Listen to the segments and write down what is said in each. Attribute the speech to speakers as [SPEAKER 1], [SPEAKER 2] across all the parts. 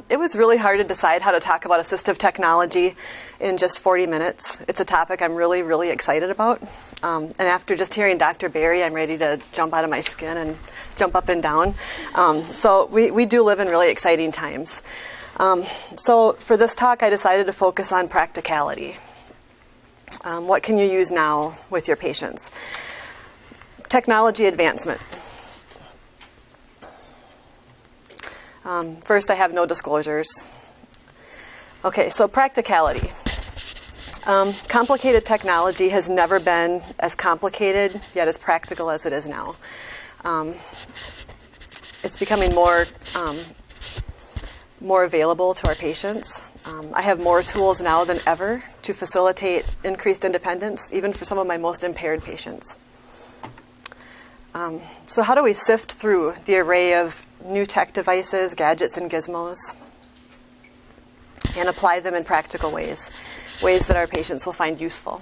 [SPEAKER 1] It was really hard to decide how to talk about assistive technology in just 40 minutes. It's a topic I'm really, really excited about. And after just hearing Dr. Berry, I'm ready to jump out of my skin and jump up and down. So we do live in really exciting times. So for this talk, I decided to focus on practicality. What can you use now with your patients? Technology advancement. First, I have no disclosures. Okay, so practicality. Complicated technology has never been as complicated, yet as practical as it is now. It's becoming more available to our patients. I have more tools now than ever to facilitate increased independence, even for some of my most impaired patients. So how do we sift through the array of new tech devices, gadgets, and gizmos, and apply them in practical ways that our patients will find useful?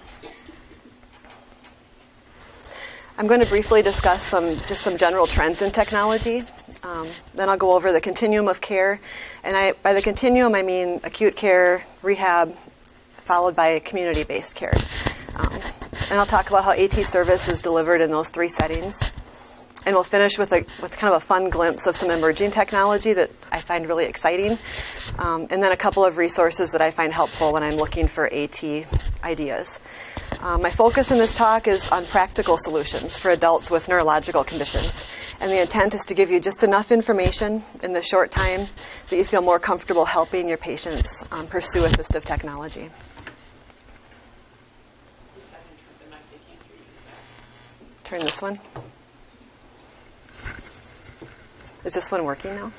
[SPEAKER 1] I'm going to briefly discuss some general trends in technology. Then I'll go over the continuum of care. And by the continuum, I mean acute care, rehab, followed by community-based care. And I'll talk about how AT service is delivered in those three settings. And we'll finish with kind of a fun glimpse of some emerging technology that I find really exciting. And then a couple of resources that I find helpful when I'm looking for AT ideas. My focus in this talk is on practical solutions for adults with neurological conditions. And the intent is to give you just enough information in the short time that you feel more comfortable helping your patients pursue assistive technology. Turn this one. Is this one working now?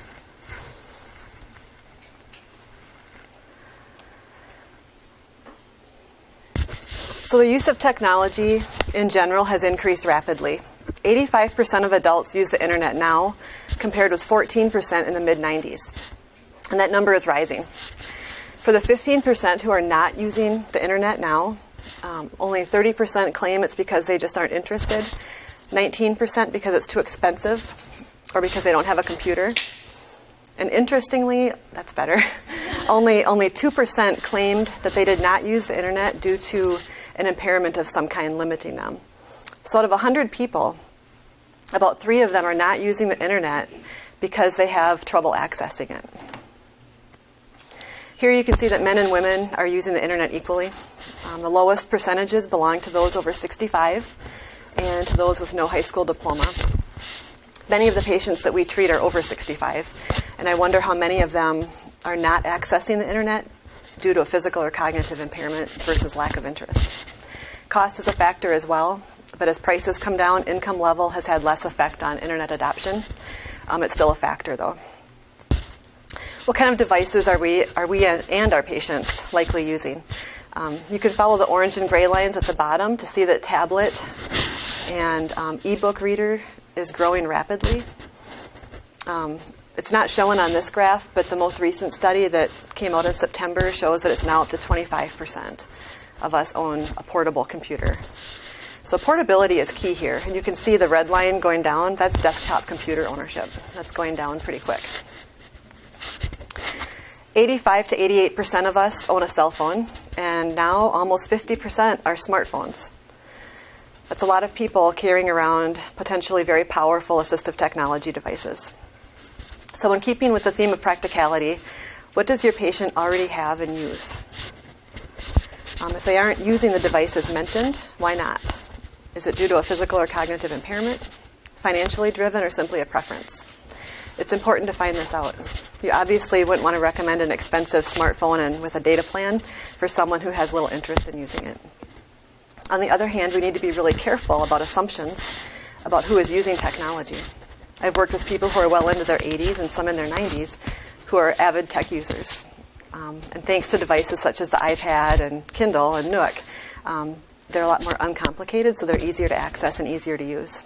[SPEAKER 1] So the use of technology in general has increased rapidly. 85% of adults use the internet now, compared with 14% in the mid-90s. And that number is rising. For the 15% who are not using the internet now, only 30% claim it's because they just aren't interested, 19% because it's too expensive, or because they don't have a computer. And interestingly, that's better, only 2% claimed that they did not use the internet due to an impairment of some kind limiting them. So out of 100 people, about 3 of them are not using the internet because they have trouble accessing it. Here you can see that men and women are using the internet equally. The lowest percentages belong to those over 65 and to those with no high school diploma. Many of the patients that we treat are over 65, and I wonder how many of them are not accessing the internet due to a physical or cognitive impairment versus lack of interest. Cost is a factor as well, but as prices come down, income level has had less effect on internet adoption. It's still a factor, though. What kind of devices are we and our patients likely using? You can follow the orange and gray lines at the bottom to see that tablet and e-book reader is growing rapidly. It's not shown on this graph, but the most recent study that came out in September shows that it's now up to 25% of us own a portable computer. So portability is key here. And you can see the red line going down. That's desktop computer ownership. That's going down pretty quick. 85 to 88% of us own a cell phone, and now almost 50% are smartphones. That's a lot of people carrying around potentially very powerful assistive technology devices. So in keeping with the theme of practicality, what does your patient already have and use? If they aren't using the devices mentioned, why not? Is it due to a physical or cognitive impairment, financially driven, or simply a preference? It's important to find this out. You obviously wouldn't want to recommend an expensive smartphone and with a data plan for someone who has little interest in using it. On the other hand, we need to be really careful about assumptions about who is using technology. I've worked with people who are well into their 80s and some in their 90s who are avid tech users. And thanks to devices such as the iPad and Kindle and Nook, they're a lot more uncomplicated, so they're easier to access and easier to use.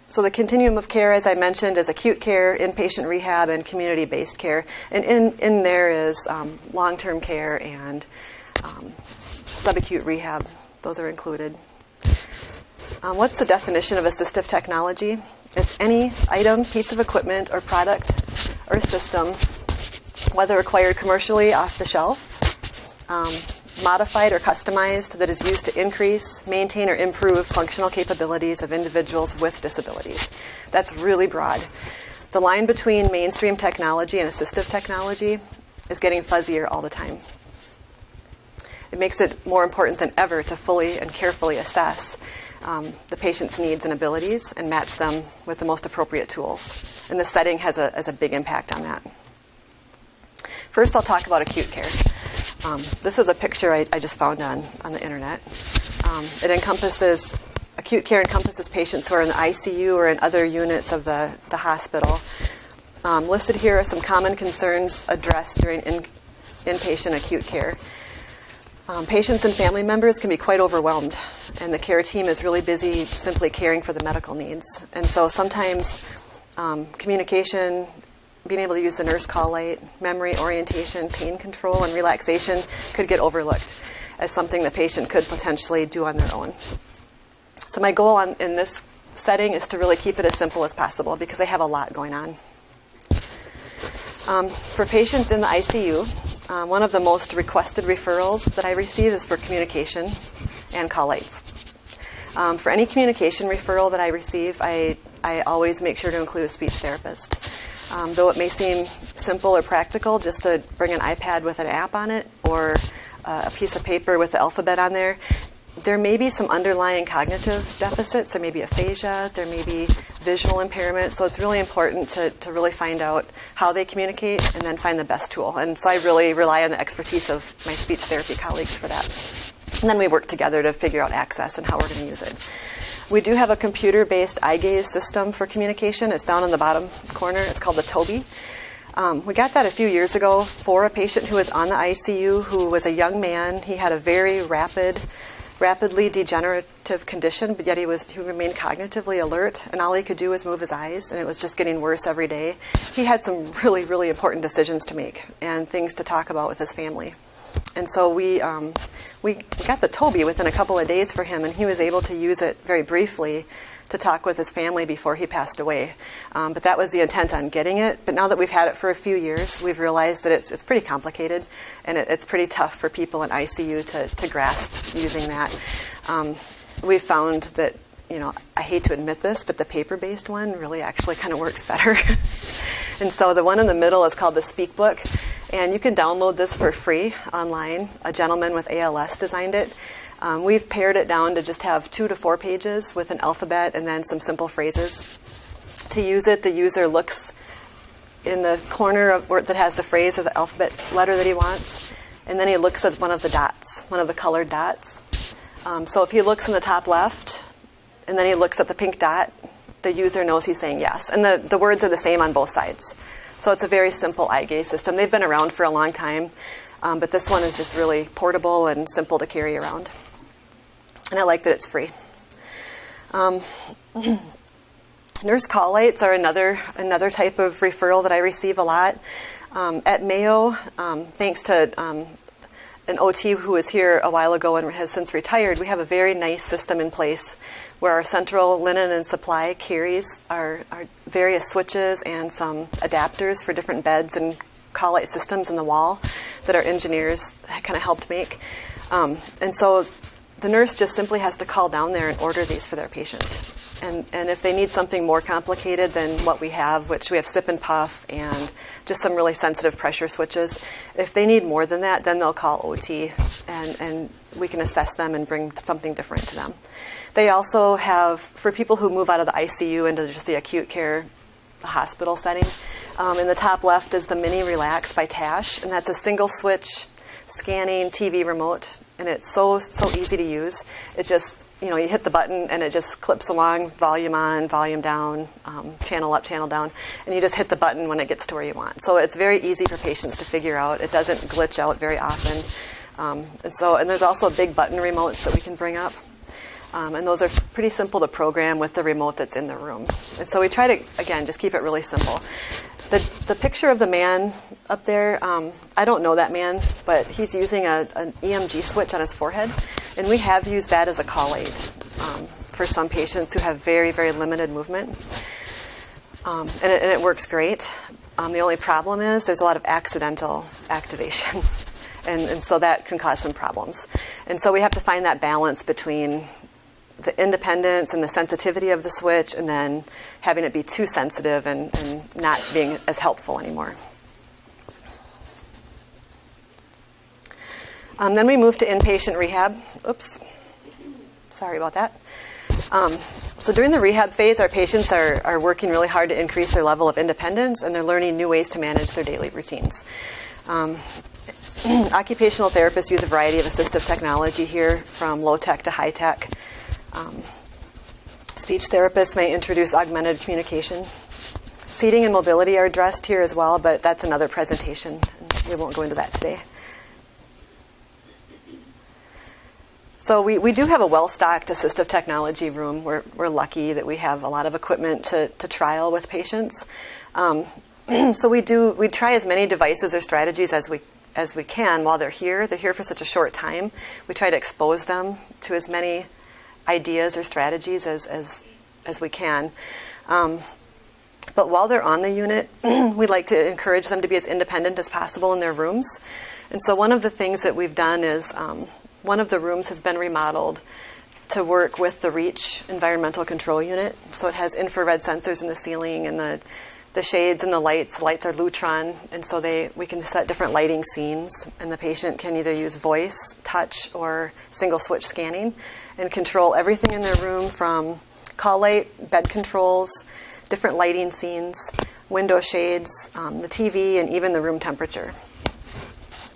[SPEAKER 1] So the continuum of care, as I mentioned, is acute care, inpatient rehab, and community-based care. And in there is long-term care and subacute rehab. Those are included. What's the definition of assistive technology? It's any item, piece of equipment, or product or system, whether acquired commercially off the shelf, modified or customized, that is used to increase, maintain, or improve functional capabilities of individuals with disabilities. That's really broad. The line between mainstream technology and assistive technology is getting fuzzier all the time. It makes it more important than ever to fully and carefully assess the patient's needs and abilities and match them with the most appropriate tools. And the setting has a big impact on that. First, I'll talk about acute care. This is a picture I just found on the internet. Acute care encompasses patients who are in the ICU or in other units of the hospital. Listed here are some common concerns addressed during inpatient acute care. Patients and family members can be quite overwhelmed, and the care team is really busy simply caring for the medical needs. And so sometimes communication, being able to use the nurse call light, memory, orientation, pain control, and relaxation could get overlooked as something the patient could potentially do on their own. So my goal in this setting is to really keep it as simple as possible because I have a lot going on. For patients in the ICU, one of the most requested referrals that I receive is for communication and call lights. For any communication referral that I receive, I always make sure to include a speech therapist. Though it may seem simple or practical just to bring an iPad with an app on it or a piece of paper with the alphabet on there, there may be some underlying cognitive deficits. There may be aphasia. There may be visual impairment. So it's really important to really find out how they communicate and then find the best tool. And so I really rely on the expertise of my speech therapy colleagues for that. And then we work together to figure out access and how we're going to use it. We do have a computer-based eye gaze system for communication. It's down in the bottom corner. It's called the Toby. We got that a few years ago for a patient who was on the ICU who was a young man. He had a very rapidly degenerative condition, but yet he remained cognitively alert, and all he could do was move his eyes, and it was just getting worse every day. He had some really, really important decisions to make and things to talk about with his family. And so we got the Toby within a couple of days for him, and he was able to use it very briefly to talk with his family before he passed away. But that was the intent on getting it. But now that we've had it for a few years, we've realized that it's pretty complicated, and it's pretty tough for people in ICU to grasp using that. We've found that, I hate to admit this, but the paper-based one really actually kind of works better. And so the one in the middle is called the Speak Book, and you can download this for free online. A gentleman with ALS designed it. We've pared it down to just have 2 to 4 pages with an alphabet and then some simple phrases. To use it, the user looks in the corner that has the phrase or the alphabet letter that he wants, and then he looks at one of the dots, one of the colored dots. So if he looks in the top left, and then he looks at the pink dot, the user knows he's saying yes. And the words are the same on both sides. So it's a very simple eye gaze system. They've been around for a long time, but this one is just really portable and simple to carry around. And I like that it's free. Nurse call lights are another type of referral that I receive a lot. At Mayo, thanks to an OT who was here a while ago and has since retired, we have a very nice system in place where our central linen and supply carries our various switches and some adapters for different beds and call light systems in the wall that our engineers kind of helped make. And so the nurse just simply has to call down there and order these for their patient. And if they need something more complicated than what we have, which we have sip and puff and just some really sensitive pressure switches, if they need more than that, then they'll call OT and we can assess them and bring something different to them. They also have, for people who move out of the ICU into just the acute care, the hospital setting, in the top left is the Mini Relax by Tash, and that's a single switch scanning TV remote, and it's so easy to use. It just, you hit the button and it just clips along, volume on, volume down, channel up, channel down, and you just hit the button when it gets to where you want. So it's very easy for patients to figure out. It doesn't glitch out very often. And there's also big button remotes that we can bring up. And those are pretty simple to program with the remote that's in the room. And so we try to, again, just keep it really simple. The picture of the man up there, I don't know that man, but he's using an EMG switch on his forehead, and we have used that as a call aid for some patients who have very, very limited movement. And it works great. The only problem is there's a lot of accidental activation. And so that can cause some problems. And so we have to find that balance between the independence and the sensitivity of the switch, and then having it be too sensitive and not being as helpful anymore. Then we move to inpatient rehab. Oops. Sorry about that. So during the rehab phase, our patients are working really hard to increase their level of independence, and they're learning new ways to manage their daily routines. Occupational therapists use a variety of assistive technology here, from low-tech to high-tech. Speech therapists may introduce augmented communication. Seating and mobility are addressed here as well, but that's another presentation, and we won't go into that today. So we do have a well-stocked assistive technology room. We're lucky that we have a lot of equipment to trial with patients. So we try as many devices or strategies as we can while they're here. They're here for such a short time. We try to expose them to as many ideas or strategies as we can. But while they're on the unit, we like to encourage them to be as independent as possible in their rooms. And so one of the things that we've done is one of the rooms has been remodeled to work with the REACH environmental control unit. So it has infrared sensors in the ceiling, and the shades and the lights. The lights are Lutron, and so we can set different lighting scenes, and the patient can either use voice, touch, or single switch scanning, and control everything in their room, from call light, bed controls, different lighting scenes, window shades, the TV, and even the room temperature.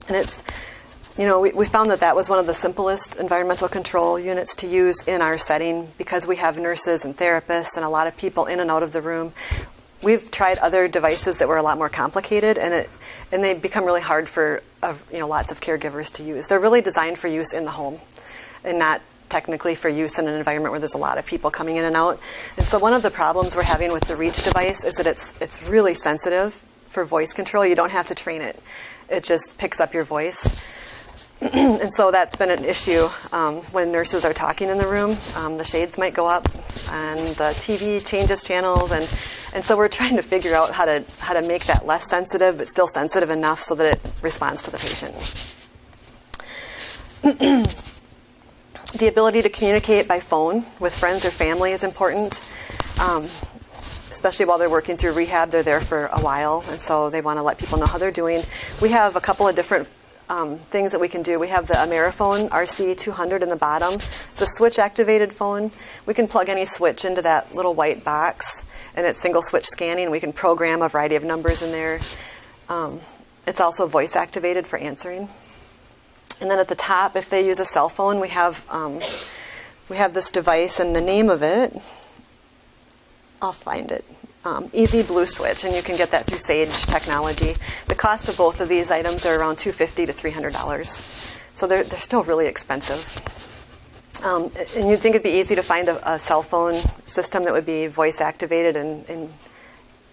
[SPEAKER 1] And it's, we found that was one of the simplest environmental control units to use in our setting, because we have nurses and therapists and a lot of people in and out of the room. We've tried other devices that were a lot more complicated, and they become really hard for lots of caregivers to use. They're really designed for use in the home, and not technically for use in an environment where there's a lot of people coming in and out. And so one of the problems we're having with the REACH device is that it's really sensitive for voice control. You don't have to train it. It just picks up your voice. And so that's been an issue when nurses are talking in the room. The shades might go up, and the TV changes channels, and so we're trying to figure out how to make that less sensitive, but still sensitive enough so that it responds to the patient. The ability to communicate by phone with friends or family is important, especially while they're working through rehab. They're there for a while, and so they want to let people know how they're doing. We have a couple of different things that we can do. We have the Ameriphone RC200 in the bottom. It's a switch-activated phone. We can plug any switch into that little white box, and it's single-switch scanning. We can program a variety of numbers in there. It's also voice-activated for answering. And then at the top, if they use a cell phone, we have this device, and the name of it, I'll find it. Easy Blue Switch, and you can get that through Sage Technology. The cost of both of these items are around $250 to $300, so they're still really expensive. And you'd think it'd be easy to find a cell phone system that would be voice activated and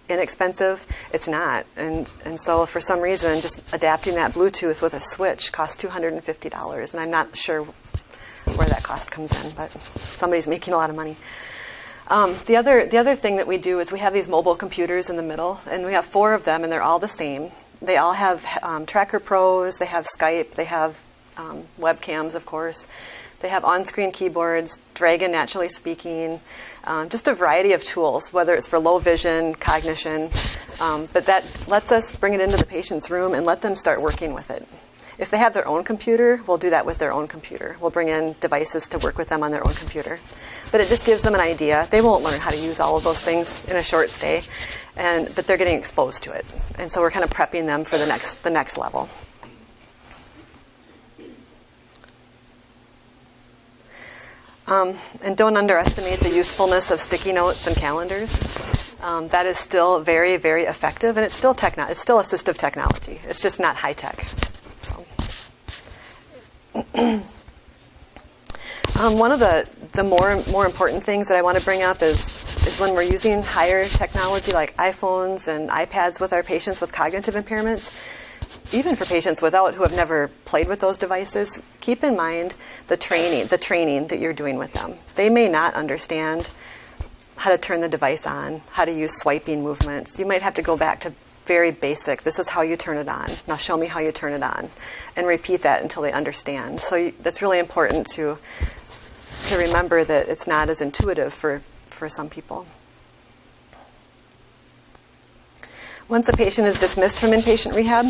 [SPEAKER 1] inexpensive. It's not, and so for some reason, just adapting that Bluetooth with a switch costs $250, and I'm not sure where that cost comes in, but somebody's making a lot of money. The other thing that we do is we have these mobile computers in the middle, and we have 4 of them, and they're all the same. They all have Tracker Pros, they have Skype, they have webcams, of course. They have on-screen keyboards, Dragon Naturally Speaking, just a variety of tools, whether it's for low vision, cognition, but that lets us bring it into the patient's room and let them start working with it. If they have their own computer, we'll do that with their own computer. We'll bring in devices to work with them on their own computer. But it just gives them an idea. They won't learn how to use all of those things in a short stay, but they're getting exposed to it. And so we're kind of prepping them for the next level. And don't underestimate the usefulness of sticky notes and calendars. That is still very, very effective, and it's still assistive technology. It's just not high tech. So. One of the more important things that I want to bring up is when we're using higher technology like iPhones and iPads with our patients with cognitive impairments. even for patients who have never played with those devices, keep in mind the training that you're doing with them. They may not understand how to turn the device on, how to use swiping movements. You might have to go back to very basic. This is how you turn it on. Now show me how you turn it on, and repeat that until they understand. So that's really important to remember that it's not as intuitive for some people. Once a patient is dismissed from inpatient rehab,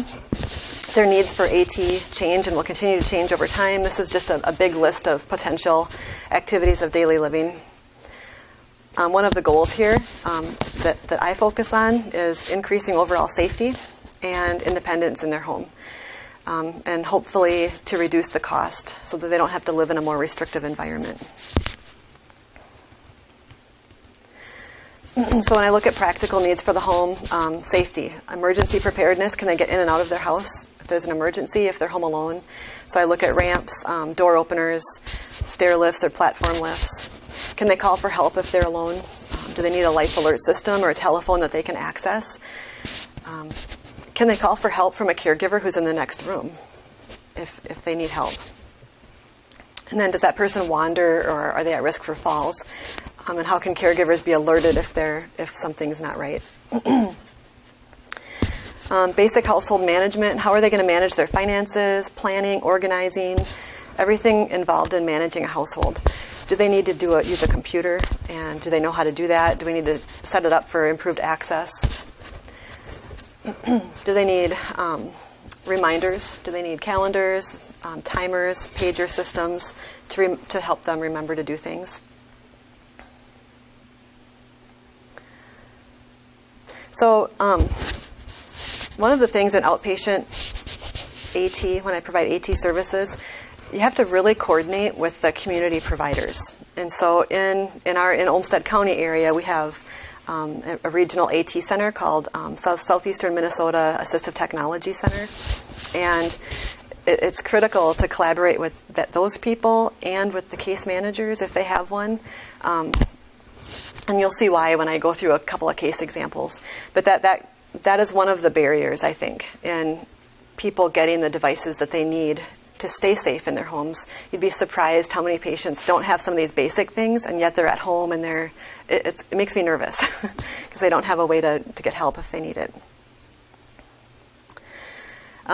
[SPEAKER 1] their needs for AT change and will continue to change over time. This is just a big list of potential activities of daily living. One of the goals here that I focus on is increasing overall safety and independence in their home, and hopefully to reduce the cost so that they don't have to live in a more restrictive environment. So when I look at practical needs for the home, safety, emergency preparedness, can they get in and out of their house if there's an emergency, if they're home alone? So I look at ramps, door openers, stair lifts or platform lifts. Can they call for help if they're alone? Do they need a life alert system or a telephone that they can access? Can they call for help from a caregiver who's in the next room if they need help? And then does that person wander, or are they at risk for falls? And how can caregivers be alerted if something's not right? Basic household management. How are they going to manage their finances, planning, organizing, everything involved in managing a household? Do they need to use a computer, and do they know how to do that? Do we need to set it up for improved access? Do they need reminders? Do they need calendars, timers, pager systems to help them remember to do things? So one of the things in outpatient AT, when I provide AT services, you have to really coordinate with the community providers. And so in Olmsted County area, we have a regional AT center called Southeastern Minnesota Assistive Technology Center. And it's critical to collaborate with those people and with the case managers if they have one. And you'll see why when I go through a couple of case examples. But that is one of the barriers, I think, in people getting the devices that they need to stay safe in their homes. You'd be surprised how many patients don't have some of these basic things, and yet they're at home, and it makes me nervous because they don't have a way to get help if they need it.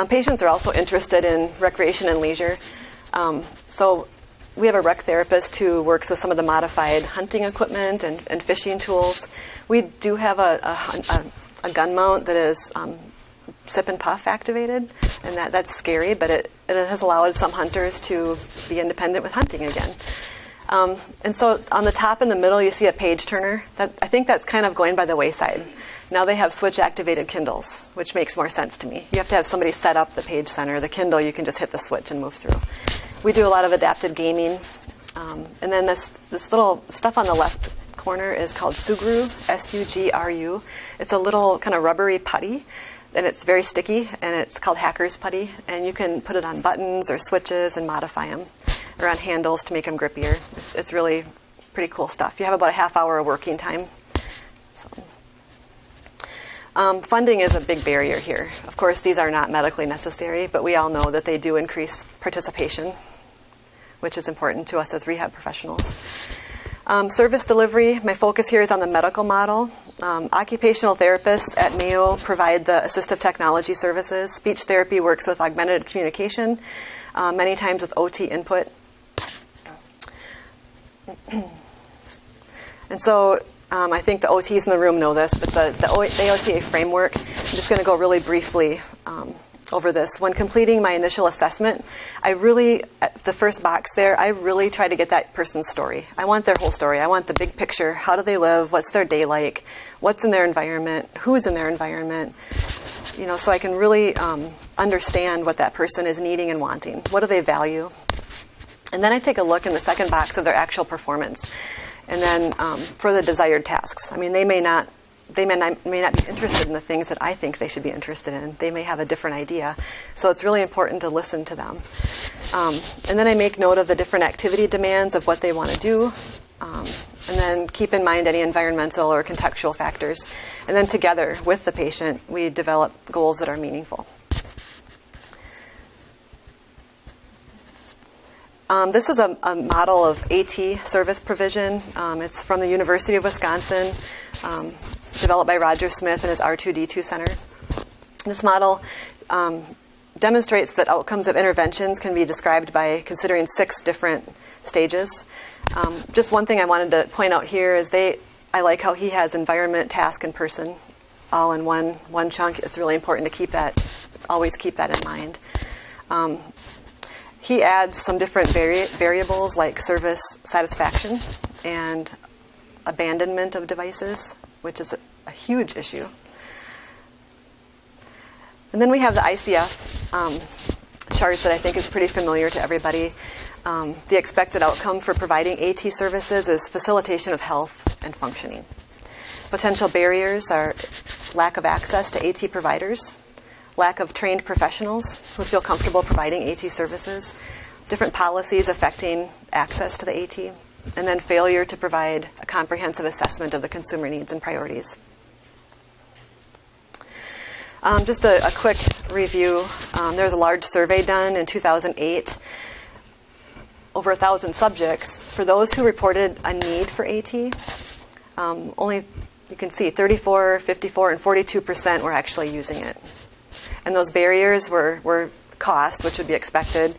[SPEAKER 1] Patients are also interested in recreation and leisure. So we have a rec therapist who works with some of the modified hunting equipment and fishing tools. We do have a gun mount that is sip and puff activated, and that's scary, but it has allowed some hunters to be independent with hunting again. And so on the top in the middle, you see a page turner. I think that's kind of going by the wayside. Now they have switch-activated Kindles, which makes more sense to me. You have to have somebody set up the page center. The Kindle, you can just hit the switch and move through. We do a lot of adapted gaming. And then this little stuff on the left corner is called Sugru, S-U-G-R-U. It's a little kind of rubbery putty, and it's very sticky, and it's called Hacker's Putty. And you can put it on buttons or switches and modify them, or on handles to make them grippier. It's really pretty cool stuff. You have about a half hour of working time. So. Funding is a big barrier here. Of course, these are not medically necessary, but we all know that they do increase participation, which is important to us as rehab professionals. Service delivery, my focus here is on the medical model. Occupational therapists at Mayo provide the assistive technology services. Speech therapy works with augmented communication, many times with OT input. And so I think the OTs in the room know this, but the AOTA framework, I'm just going to go really briefly over this. When completing my initial assessment, the first box there, I really try to get that person's story. I want their whole story. I want the big picture. How do they live? What's their day like? What's in their environment? Who's in their environment? So I can really understand what that person is needing and wanting. What do they value? And then I take a look in the second box of their actual performance. And then for the desired tasks. I mean, they may not be interested in the things that I think they should be interested in. They may have a different idea. So it's really important to listen to them. And then I make note of the different activity demands of what they want to do. And then keep in mind any environmental or contextual factors. And then together with the patient, we develop goals that are meaningful. This is a model of AT service provision. It's from the University of Wisconsin, developed by Roger Smith and his R2D2 Center. This model demonstrates that outcomes of interventions can be described by considering 6 different stages. Just one thing I wanted to point out here is I like how he has environment, task, and person all in one chunk. It's really important to always keep that in mind. He adds some different variables like service satisfaction and abandonment of devices, which is a huge issue. And then we have the ICF chart that I think is pretty familiar to everybody. The expected outcome for providing AT services is facilitation of health and functioning. Potential barriers are lack of access to AT providers, lack of trained professionals who feel comfortable providing AT services, different policies affecting access to the AT, and then failure to provide a comprehensive assessment of the consumer needs and priorities. Just a quick review. There was a large survey done in 2008, over 1,000 subjects. For those who reported a need for AT, only, you can see, 34, 54, and 42% were actually using it. And those barriers were cost, which would be expected,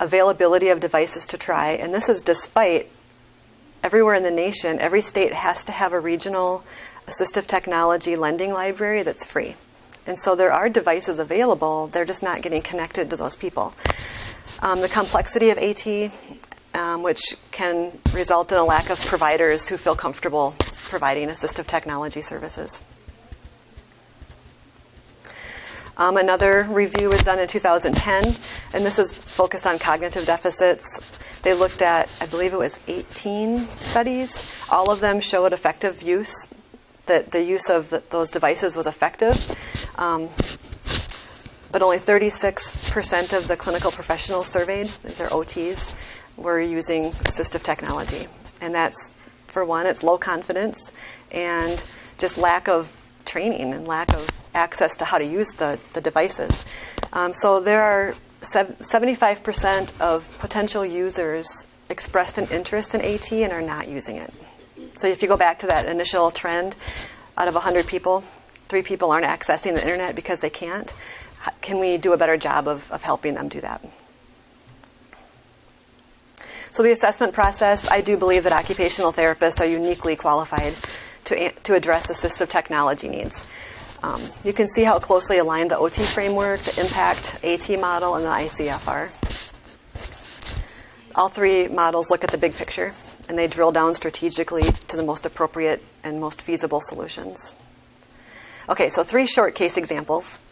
[SPEAKER 1] availability of devices to try, and this is despite everywhere in the nation, every state has to have a regional assistive technology lending library that's free. And so there are devices available, they're just not getting connected to those people. The complexity of AT, which can result in a lack of providers who feel comfortable providing assistive technology services. Another review was done in 2010, and this is focused on cognitive deficits. They looked at, I believe it was 18 studies. All of them showed effective use, that the use of those devices was effective. But only 36% of the clinical professionals surveyed, these are OTs, were using assistive technology. And that's, for one, it's low confidence and just lack of training and lack of access to how to use the devices. So there are 75% of potential users expressed an interest in AT and are not using it. So if you go back to that initial trend, out of 100 people, 3 people aren't accessing the internet because they can't. Can we do a better job of helping them do that? So the assessment process, I do believe that occupational therapists are uniquely qualified to address assistive technology needs. You can see how closely aligned the OT framework, the impact AT model, and the ICF are. All 3 models look at the big picture, and they drill down strategically to the most appropriate and most feasible solutions. Okay, so 3 short case examples.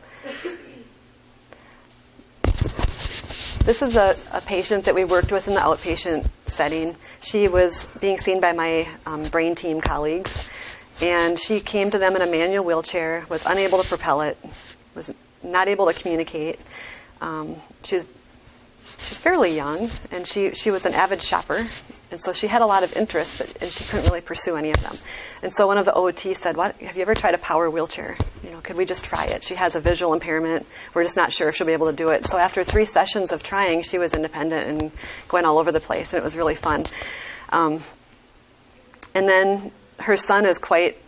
[SPEAKER 1] This is a patient that we worked with in the outpatient setting. She was being seen by my brain team colleagues, and she came to them in a manual wheelchair, was unable to propel it, was not able to communicate. She's fairly young, and she was an avid shopper, and so she had a lot of interest, and she couldn't really pursue any of them. And so one of the OT said, have you ever tried a power wheelchair? Could we just try it? She has a visual impairment. We're just not sure if she'll be able to do it. So after 3 sessions of trying, she was independent and going all over the place, and it was really fun. And then her son is quite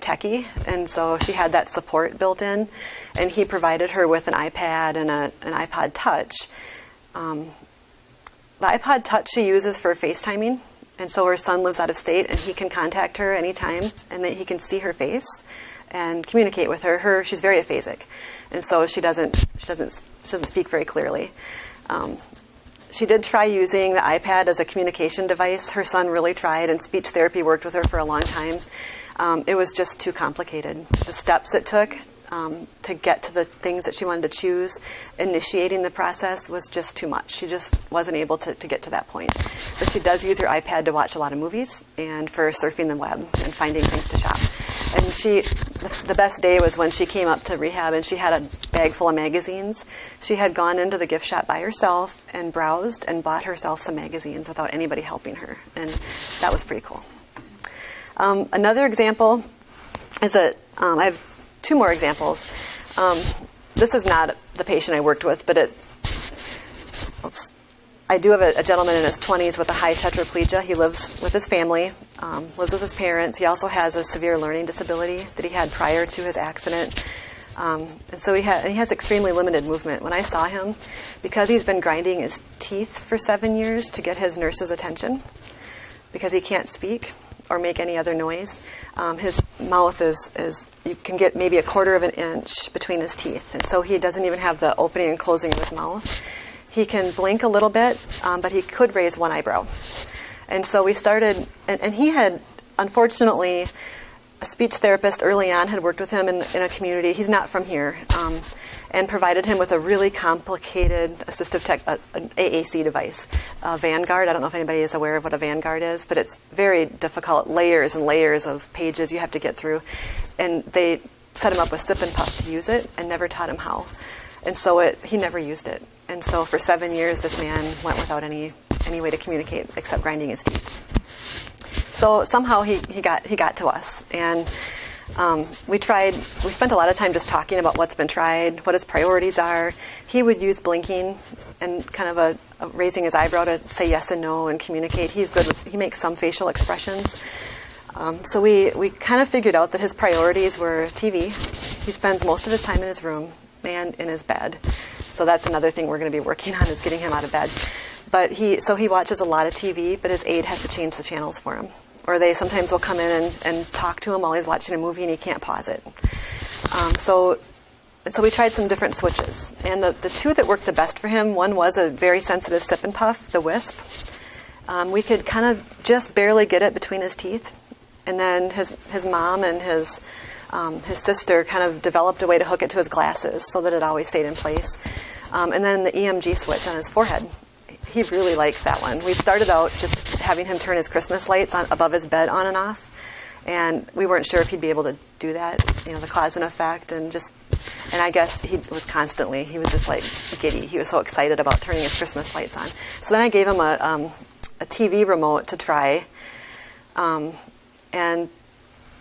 [SPEAKER 1] techy, and so she had that support built in, and he provided her with an iPad and an iPod Touch. The iPod Touch she uses for FaceTiming, and so her son lives out of state, and he can contact her anytime, and that he can see her face and communicate with her. She's very aphasic, and so she doesn't speak very clearly. She did try using the iPad as a communication device. Her son really tried, and speech therapy worked with her for a long time. It was just too complicated. The steps it took to get to the things that she wanted to choose, initiating the process was just too much. She just wasn't able to get to that point. But she does use her iPad to watch a lot of movies and for surfing the web and finding things to shop. And the best day was when she came up to Rehab and she had a bag full of magazines. She had gone into the gift shop by herself and browsed and bought herself some magazines without anybody helping her. And that was pretty cool. Another example is I have 2 more examples. This is not the patient I worked with, but I do have a gentleman in his 20s with a high tetraplegia. He lives with his family, lives with his parents. He also has a severe learning disability that he had prior to his accident. And so he has extremely limited movement. When I saw him, because he's been grinding his teeth for 7 years to get his nurse's attention, because he can't speak or make any other noise, his mouth is you can get maybe 1/4 of an inch between his teeth. And so he doesn't even have the opening and closing of his mouth. He can blink a little bit, but he could raise one eyebrow. And so we started, and he had, unfortunately, a speech therapist early on had worked with him in a community. He's not from here, and provided him with a really complicated assistive tech, an AAC device, Vanguard. I don't know if anybody is aware of what a Vanguard is, but it's very difficult, layers and layers of pages you have to get through. And they set him up with sip and puff to use it and never taught him how. And so he never used it. And so for 7 years, this man went without any way to communicate except grinding his teeth. So somehow he got to us, and we spent a lot of time just talking about what's been tried, what his priorities are. He would use blinking and kind of a raising his eyebrow to say yes and no and communicate. He makes some facial expressions. So we kind of figured out that his priorities were TV. He spends most of his time in his room and in his bed. So that's another thing we're going to be working on, is getting him out of bed. But he watches a lot of TV, but his aide has to change the channels for him. Or they sometimes will come in and talk to him while he's watching a movie and he can't pause it. So we tried some different switches. And the two that worked the best for him, one was a very sensitive sip and puff, the Wisp. We could kind of just barely get it between his teeth. And then his mom and his sister kind of developed a way to hook it to his glasses so that it always stayed in place. And then the EMG switch on his forehead. He really likes that one. We started out just having him turn his Christmas lights on above his bed on and off, and we weren't sure if he'd be able to do that, the cause and effect, and I guess he was just like giddy. He was so excited about turning his Christmas lights on. So then I gave him a TV remote to try, and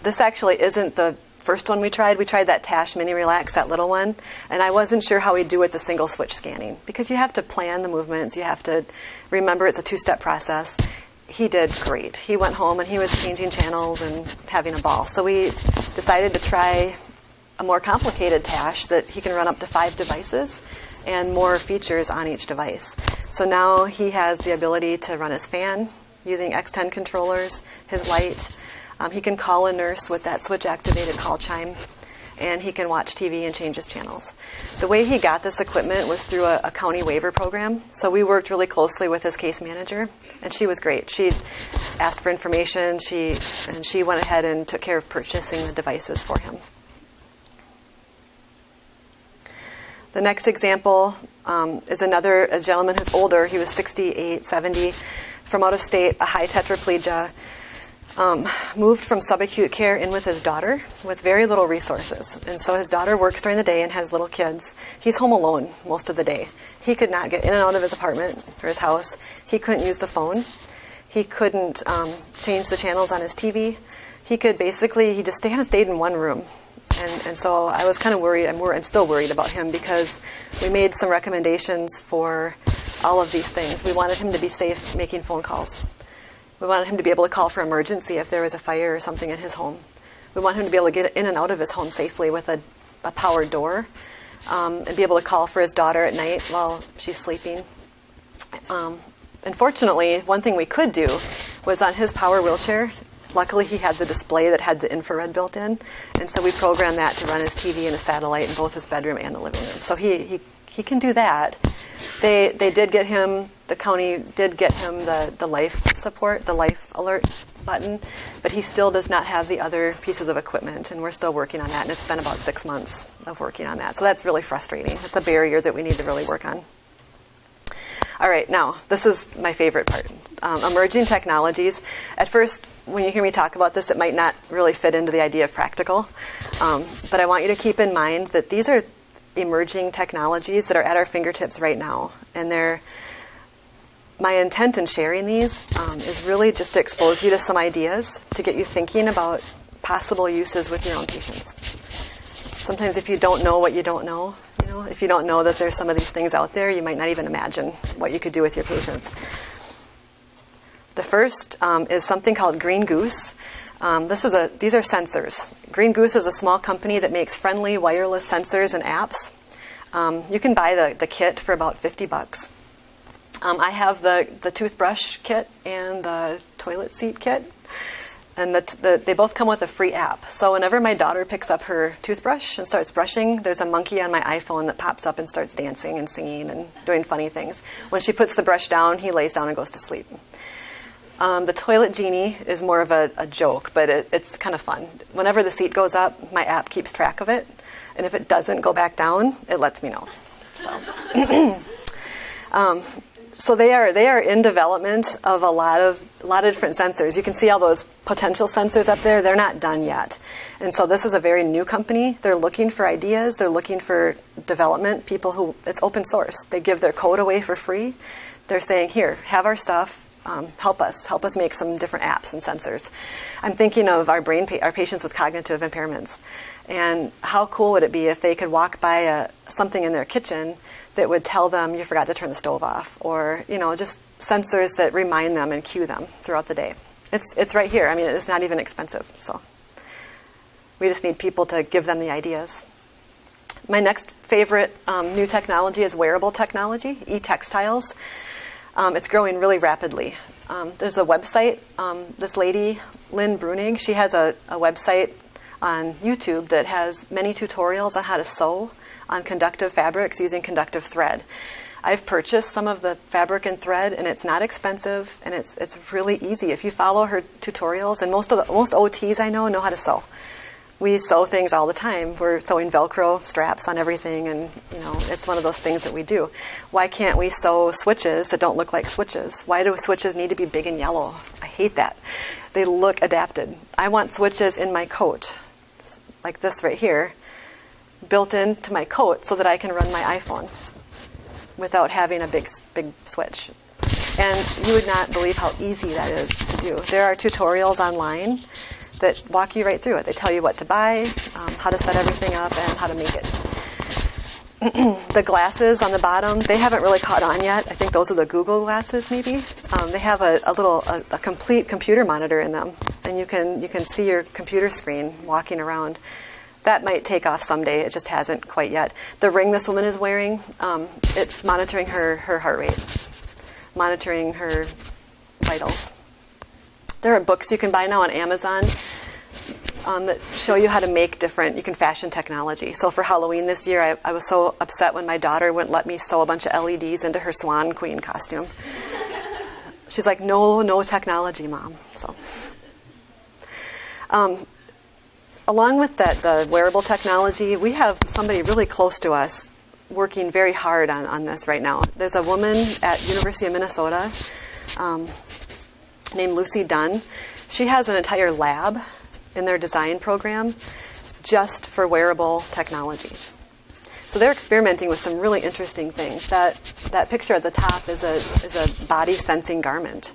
[SPEAKER 1] this actually isn't the first one we tried. We tried that Tash Mini Relax, that little one, and I wasn't sure how we'd do with the single switch scanning, because you have to plan the movements, you have to remember it's a 2-step process. He did great. He went home and he was changing channels and having a ball. So we decided to try a more complicated Tash that he can run up to 5 devices and more features on each device. So now he has the ability to run his fan using X10 controllers, his light. He can call a nurse with that switch-activated call chime, and he can watch TV and change his channels. The way he got this equipment was through a county waiver program, so we worked really closely with his case manager, and she was great. She asked for information, and she went ahead and took care of purchasing the devices for him. The next example is a gentleman who's older. He was 68, 70, from out of state, a high tetraplegia. Moved from subacute care in with his daughter with very little resources. And so his daughter works during the day and has little kids. He's home alone most of the day. He could not get in and out of his apartment or his house. He couldn't use the phone. He couldn't change the channels on his TV. He just kind of stayed in one room. And so I was kind of worried. I'm still worried about him, because we made some recommendations for all of these things. We wanted him to be safe making phone calls. We wanted him to be able to call for emergency if there was a fire or something in his home. We want him to be able to get in and out of his home safely with a powered door, and be able to call for his daughter at night while she's sleeping. Unfortunately, one thing we could do was on his power wheelchair. Luckily, he had the display that had the infrared built in, and so we programmed that to run his TV and a satellite in both his bedroom and the living room. So he can do that. They did get him, the county did get him the life support, the life alert button, but he still does not have the other pieces of equipment, and we're still working on that, and it's been about 6 months of working on that. So that's really frustrating. It's a barrier that we need to really work on. All right, now, this is my favorite part. Emerging technologies. At first, when you hear me talk about this, it might not really fit into the idea of practical, but I want you to keep in mind that these are emerging technologies that are at our fingertips right now. And my intent in sharing these is really just to expose you to some ideas, to get you thinking about possible uses with your own patients. Sometimes if you don't know what you don't know, If you don't know that there's some of these things out there, you might not even imagine what you could do with your patients. The first is something called Green Goose. These are sensors. Green Goose is a small company that makes friendly wireless sensors and apps. You can buy the kit for about $50. I have the toothbrush kit and the toilet seat kit. And they both come with a free app. So whenever my daughter picks up her toothbrush and starts brushing, there's a monkey on my iPhone that pops up and starts dancing and singing and doing funny things. When she puts the brush down, he lays down and goes to sleep. The toilet genie is more of a joke, but it's kind of fun. Whenever the seat goes up, my app keeps track of it. And if it doesn't go back down, it lets me know. So they are in development of a lot of different sensors. You can see all those potential sensors up there. They're not done yet. And so this is a very new company. They're looking for ideas. They're looking for development, it's open source. They give their code away for free. They're saying, here, have our stuff. Help us make some different apps and sensors. I'm thinking of our patients with cognitive impairments. And how cool would it be if they could walk by something in their kitchen that would tell them you forgot to turn the stove off, or just sensors that remind them and cue them throughout the day. It's right here. I mean, it's not even expensive. So we just need people to give them the ideas. My next favorite new technology is wearable technology, e-textiles. It's growing really rapidly. There's a website. This lady, Lynn Brunig, she has a website on YouTube that has many tutorials on how to sew on conductive fabrics using conductive thread. I've purchased some of the fabric and thread, and it's not expensive, and it's really easy. If you follow her tutorials, and most OTs I know how to sew. We sew things all the time. We're sewing Velcro straps on everything, and it's one of those things that we do. Why can't we sew switches that don't look like switches? Why do switches need to be big and yellow? I hate that. They look adapted. I want switches in my coat, like this right here, built into my coat so that I can run my iPhone without having a big switch. And you would not believe how easy that is to do. There are tutorials online that walk you right through it. They tell you what to buy, how to set everything up, and how to make it. The glasses on the bottom, they haven't really caught on yet. I think those are the Google glasses, maybe. They have a complete computer monitor in them, and you can see your computer screen walking around. That might take off someday. It just hasn't quite yet. The ring this woman is wearing, it's monitoring her heart rate, monitoring her vitals. There are books you can buy now on Amazon that show you how to make you can fashion technology. So for Halloween this year, I was so upset when my daughter wouldn't let me sew a bunch of LEDs into her Swan Queen costume. She's like, no technology, Mom. So, along with the wearable technology, we have somebody really close to us working very hard on this right now. There's a woman at University of Minnesota named Lucy Dunn. She has an entire lab in their design program just for wearable technology. So they're experimenting with some really interesting things. That picture at the top is a body sensing garment.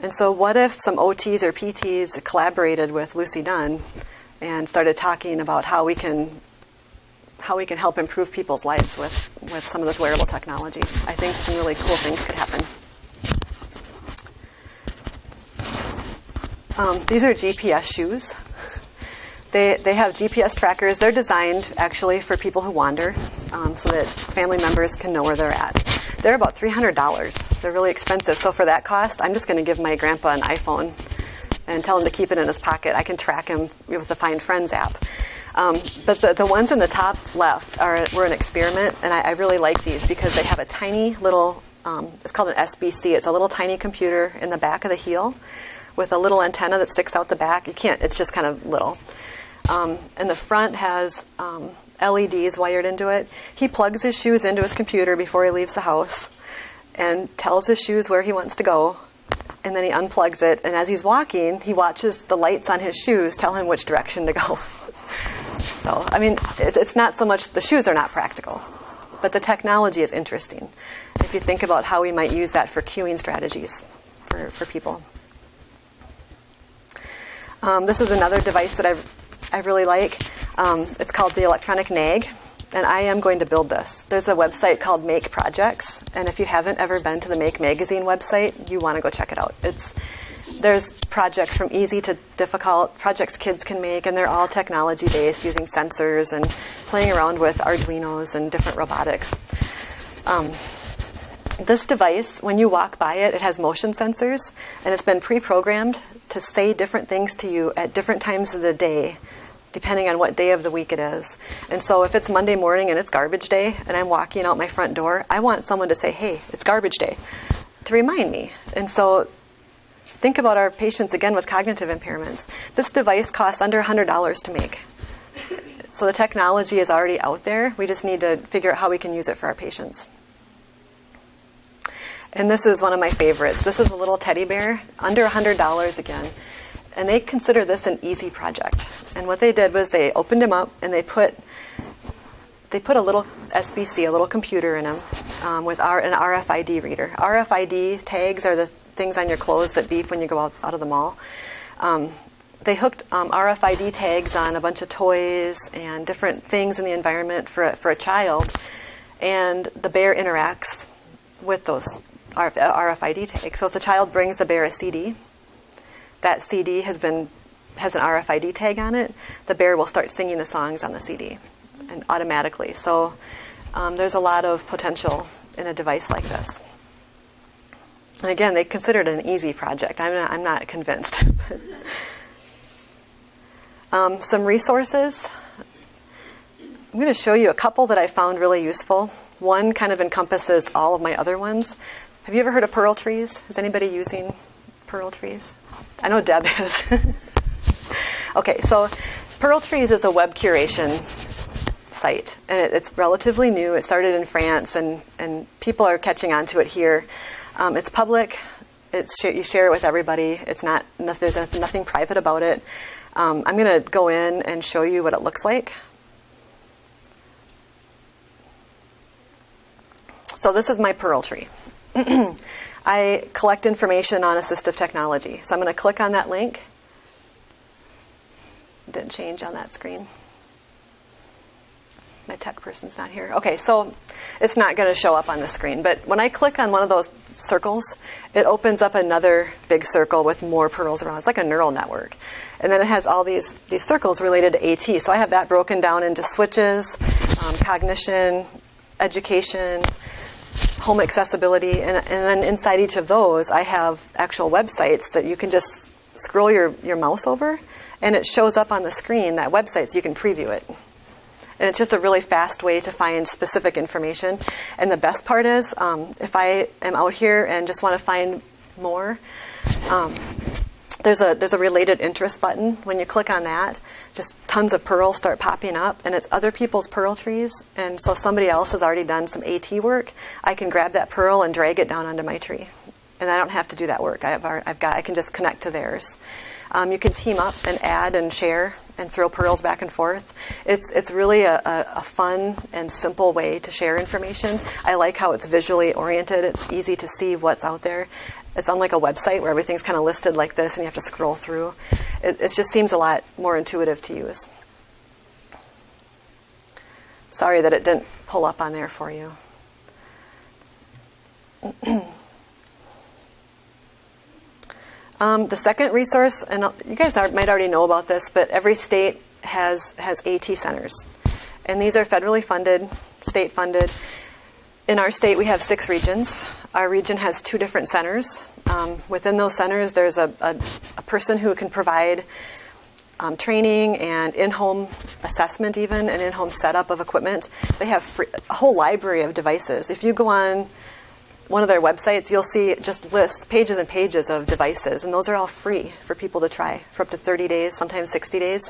[SPEAKER 1] And so what if some OTs or PTs collaborated with Lucy Dunn and started talking about how we can help improve people's lives with some of this wearable technology? I think some really cool things could happen. These are GPS shoes. They have GPS trackers. They're designed actually for people who wander, so that family members can know where they're at. They're about $300. They're really expensive. So for that cost, I'm just going to give my grandpa an iPhone and tell him to keep it in his pocket. I can track him with the Find Friends app. But the ones in the top left were an experiment, and I really like these because they have a tiny little, it's called an SBC. It's a little tiny computer in the back of the heel with a little antenna that sticks out the back. It's just kind of little. And the front has LEDs wired into it. He plugs his shoes into his computer before he leaves the house and tells his shoes where he wants to go. And then he unplugs it. And as he's walking, he watches the lights on his shoes tell him which direction to go. So, I mean, it's not so much, the shoes are not practical, but the technology is interesting. If you think about how we might use that for cueing strategies for people. This is another device that I really like. It's called the electronic nag. and I am going to build this. There's a website called Make Projects, and if you haven't ever been to the Make Magazine website, you want to go check it out. There's projects from easy to difficult, projects kids can make, and they're all technology-based, using sensors and playing around with Arduinos and different robotics. This device, when you walk by it, it has motion sensors, and it's been pre-programmed to say different things to you at different times of the day, depending on what day of the week it is. And so if it's Monday morning and it's garbage day, and I'm walking out my front door, I want someone to say, hey, it's garbage day, to remind me. And so think about our patients, again, with cognitive impairments. This device costs under $100 to make. So the technology is already out there. We just need to figure out how we can use it for our patients. And this is one of my favorites. This is a little teddy bear, under $100 again. And they consider this an easy project. And what they did was they opened him up and they put a little SBC, a little computer in him with an RFID reader. RFID tags are the things on your clothes that beep when you go out of the mall. They hooked RFID tags on a bunch of toys and different things in the environment for a child. And the bear interacts with those RFID tags. So if the child brings the bear a CD, that CD has an RFID tag on it, the bear will start singing the songs on the CD and automatically. So there's a lot of potential in a device like this. And again, they considered it an easy project. I'm not convinced. Some resources. I'm going to show you a couple that I found really useful. One kind of encompasses all of my other ones. Have you ever heard of Pearl Trees? Is anybody using Pearl Trees? I know Deb is. Okay, so Pearl Trees is a web curation site, and it's relatively new. It started in France, and people are catching on to it here. It's public. You share it with everybody. There's nothing private about it. I'm going to go in and show you what it looks like. So this is my Pearl tree. I collect information on assistive technology. So I'm going to click on that link. Didn't change on that screen. My tech person's not here. Okay, so it's not going to show up on the screen. But when I click on one of those circles, it opens up another big circle with more pearls around. It's like a neural network. And then it has all these circles related to AT. So I have that broken down into switches, cognition, education, home accessibility, and then inside each of those I have actual websites that you can just scroll your mouse over, and it shows up on the screen, that website, so you can preview it. And it's just a really fast way to find specific information. And the best part is, if I am out here and just want to find more, there's a related interest button. When you click on that, just tons of pearls start popping up, and it's other people's pearl trees. And so somebody else has already done some AT work. I can grab that pearl and drag it down onto my tree, and I don't have to do that work. I can just connect to theirs. You can team up and add and share and throw pearls back and forth. It's really a fun and simple way to share information. I like how it's visually oriented. It's easy to see what's out there. It's unlike a website where everything's kind of listed like this and you have to scroll through. It just seems a lot more intuitive to use. Sorry that it didn't pull up on there for you. The second resource, and you guys might already know about this, but every state has AT centers. And these are federally funded, state funded. In our state, we have 6 regions. Our region has 2 different centers. Within those centers, there's a person who can provide training and in-home assessment even, and in-home setup of equipment. They have a whole library of devices. If you go on one of their websites, you'll see just lists, pages and pages of devices, and those are all free for people to try for up to 30 days, sometimes 60 days.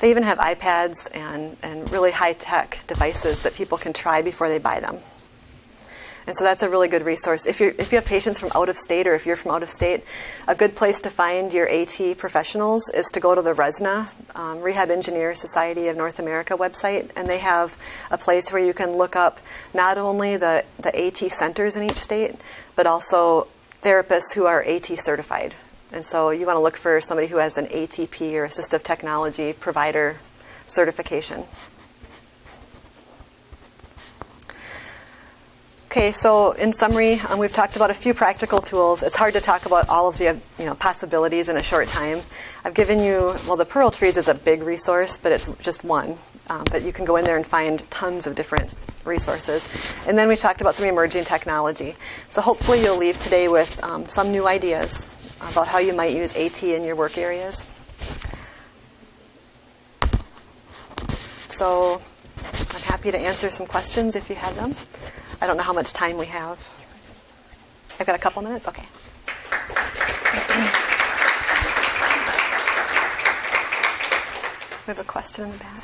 [SPEAKER 1] They even have iPads and really high-tech devices that people can try before they buy them. And so that's a really good resource. If you have patients from out of state, or if you're from out of state, a good place to find your AT professionals is to go to the RESNA, Rehab Engineer Society of North America website, and they have a place where you can look up not only the AT centers in each state, but also therapists who are AT certified. And so you want to look for somebody who has an ATP or Assistive Technology provider certification. Okay, so in summary, we've talked about a few practical tools. It's hard to talk about all of the possibilities in a short time. I've given you, well, the Pearl Trees is a big resource, but it's just one. But you can go in there and find tons of different resources. And then we talked about some emerging technology. So hopefully you'll leave today with some new ideas about how you might use AT in your work areas. So I'm happy to answer some questions if you have them. I don't know how much time we have. I've got a couple minutes? Okay. We have a question in the back.